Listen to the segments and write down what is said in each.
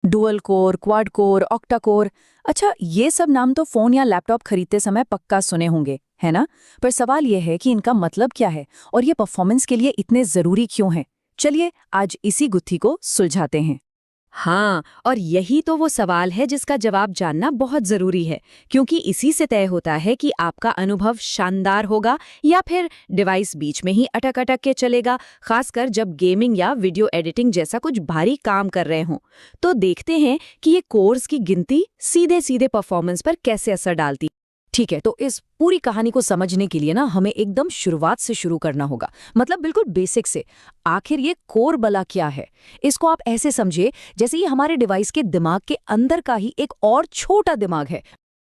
Dual core, quad core, octa core. अच्छा, ये सब नाम तो फोन या लैपटॉप खरीदते समय पक्का सुने होंगे, है ना? पर सवाल ये है कि इनका मतलब क्या है और ये परफॉर्मेंस के लिए इतने जरूरी क्यों हैं? चलिए आज इसी गुत्थी को सुलझाते हैं। हाँ, और यही तो वो सवाल है जिसका जवाब जानना बहुत जरूरी है, क्योंकि इसी से तय होता है कि आपका अनुभव शानदार होगा या फिर डिवाइस बीच में ही अटक अटक के चलेगा, खासकर जब गेमिंग या वीडियो एडिटिंग जैसा कुछ भारी काम कर रहे हों। तो देखते हैं कि ये कोर्स की गिनती सीधे सीधे परफॉर्मेंस पर कैसे असर डालती। ठीक है, तो इस पूरी कहानी को समझने के लिए ना हमें एकदम शुरुआत से शुरू करना होगा, मतलब बिल्कुल बेसिक से। आखिर ये कोर बला क्या है? इसको आप ऐसे समझिए जैसे ये हमारे डिवाइस के दिमाग के अंदर का ही एक और छोटा दिमाग है।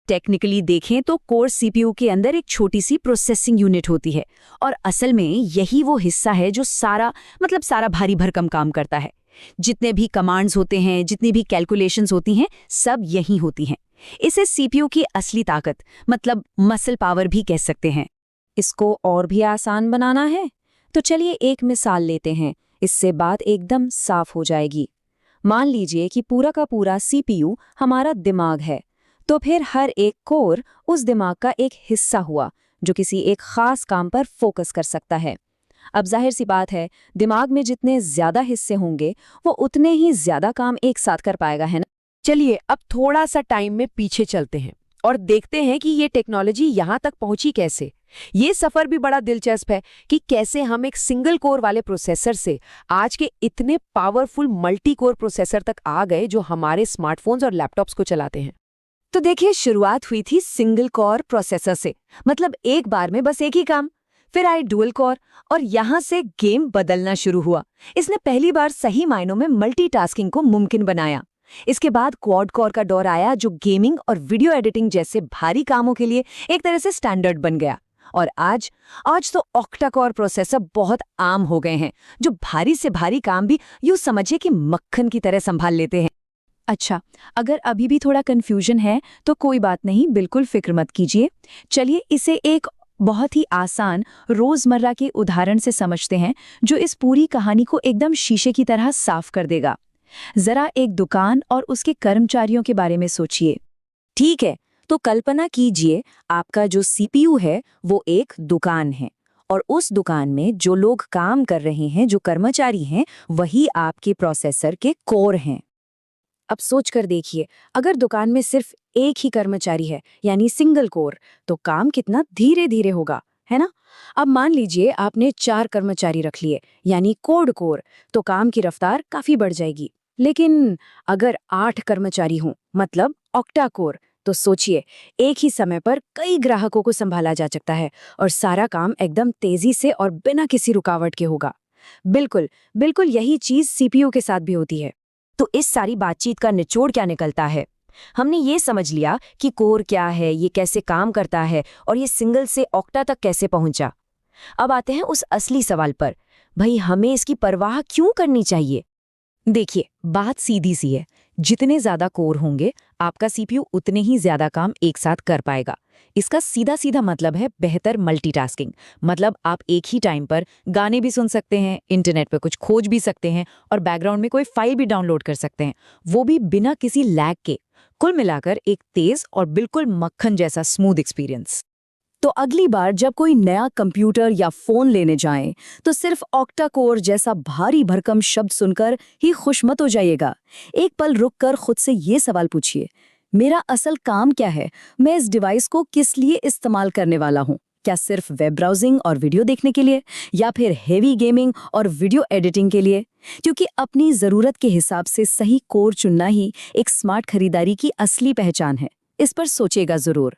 टेक्निकली देखें तो कोर सीपीयू के अंदर एक छोटी सी प्रोसेसिंग यूनिट होती है और असल में यही वो हिस्सा है जो सारा भारी भरकम काम करता है। जितने भी कमांड्स होते हैं, जितनी भी कैलकुलेशंस होती हैं, सब यही होती हैं। इसे सीपीयू की असली ताकत, मतलब मसल पावर भी कह सकते हैं। इसको और भी आसान बनाना है तो चलिए एक मिसाल लेते हैं, इससे बात एकदम साफ हो जाएगी। मान लीजिए कि पूरा का पूरा सीपीयू हमारा दिमाग है, तो फिर हर एक कोर उस दिमाग का एक हिस्सा हुआ जो किसी एक खास काम पर फोकस कर सकता है। अब जाहिर सी बात है, दिमाग में जितने ज्यादा हिस्से होंगे वो उतने ही ज्यादा काम एक साथ कर पाएगा, है ना? चलिए अब थोड़ा सा टाइम में पीछे चलते हैं और देखते हैं कि ये टेक्नोलॉजी यहाँ तक पहुंची कैसे। ये सफर भी बड़ा दिलचस्प है कि कैसे हम एक सिंगल कोर वाले प्रोसेसर से आज के इतने पावरफुल मल्टी कोर प्रोसेसर तक आ गए जो हमारे स्मार्टफोन्स और लैपटॉप्स को चलाते हैं। तो देखिए, शुरुआत हुई थी सिंगल कोर प्रोसेसर से, मतलब एक बार में बस एक ही काम। फिर आए डुअल कोर और यहां से गेम बदलना शुरू हुआ। इसने पहली बार सही मायनों में मल्टीटास्किंग को मुमकिन बनाया। इसके बाद क्वाड कोर का दौर आया जो गेमिंग और वीडियो एडिटिंग जैसे भारी कामों के लिए एक तरह से स्टैंडर्ड बन गया। और आज आज तो ऑक्टा कोर प्रोसेसर बहुत आम हो गए हैं, जो भारी से भारी काम भी यूं समझिए कि मक्खन की तरह संभाल लेते हैं। अच्छा, अगर अभी भी थोड़ा कंफ्यूजन है तो कोई बात नहीं, बिल्कुल फिक्र मत कीजिए। चलिए इसे एक बहुत ही आसान रोजमर्रा के उदाहरण से समझते हैं जो इस पूरी कहानी को एकदम शीशे की तरह साफ कर देगा। जरा एक दुकान और उसके कर्मचारियों के बारे में सोचिए। ठीक है, तो कल्पना कीजिए आपका जो सीपीयू है वो एक दुकान है और उस दुकान में जो लोग काम कर रहे हैं, जो कर्मचारी हैं, वही आपके प्रोसेसर के कोर हैं। अब सोच कर देखिए, अगर दुकान में सिर्फ एक ही कर्मचारी है यानी सिंगल कोर, तो काम कितना धीरे धीरे होगा, है ना? अब मान लीजिए आपने 4 कर्मचारी रख लिए यानी कोड कोर, तो काम की रफ्तार काफी बढ़ जाएगी। लेकिन अगर 8 कर्मचारी हों, मतलब ऑक्टा कोर, तो सोचिए एक ही समय पर कई ग्राहकों को संभाला जा सकता है और सारा काम एकदम तेजी से और बिना किसी रुकावट के होगा। बिल्कुल बिल्कुल यही चीज सीपीयू के साथ भी होती है। तो इस सारी बातचीत का निचोड़ क्या निकलता है? हमने ये समझ लिया कि कोर क्या है, ये कैसे काम करता है और ये सिंगल से ऑक्टा तक कैसे पहुंचा। अब आते हैं उस असली सवाल पर, भाई हमें इसकी परवाह क्यों करनी चाहिए? देखिए, बात सीधी सी है। जितने ज्यादा कोर होंगे, आपका सीपीयू उतने ही ज्यादा काम एक साथ कर पाएगा। इसका सीधा सीधा मतलब है बेहतर मल्टीटास्किंग। मतलब आप एक ही टाइम पर गाने भी सुन सकते हैं, इंटरनेट पर कुछ खोज भी सकते हैं और बैकग्राउंड में कोई फाइल भी डाउनलोड कर सकते हैं, वो भी बिना किसी लैग के। कुल मिलाकर एक तेज और बिल्कुल मक्खन जैसा स्मूथ एक्सपीरियंस। तो अगली बार जब कोई नया कंप्यूटर या फोन लेने जाएं, तो सिर्फ ऑक्टा कोर जैसा भारी भरकम शब्द सुनकर ही खुश मत हो जाइएगा। एक पल रुककर खुद से ये सवाल पूछिए, मेरा असल काम क्या है? मैं इस डिवाइस को किस लिए इस्तेमाल करने वाला हूँ? क्या सिर्फ वेब ब्राउजिंग और वीडियो देखने के लिए, या फिर हेवी गेमिंग और वीडियो एडिटिंग के लिए? क्योंकि अपनी ज़रूरत के हिसाब से सही कोर चुनना ही एक स्मार्ट खरीदारी की असली पहचान है। इस पर सोचेगा ज़रूर।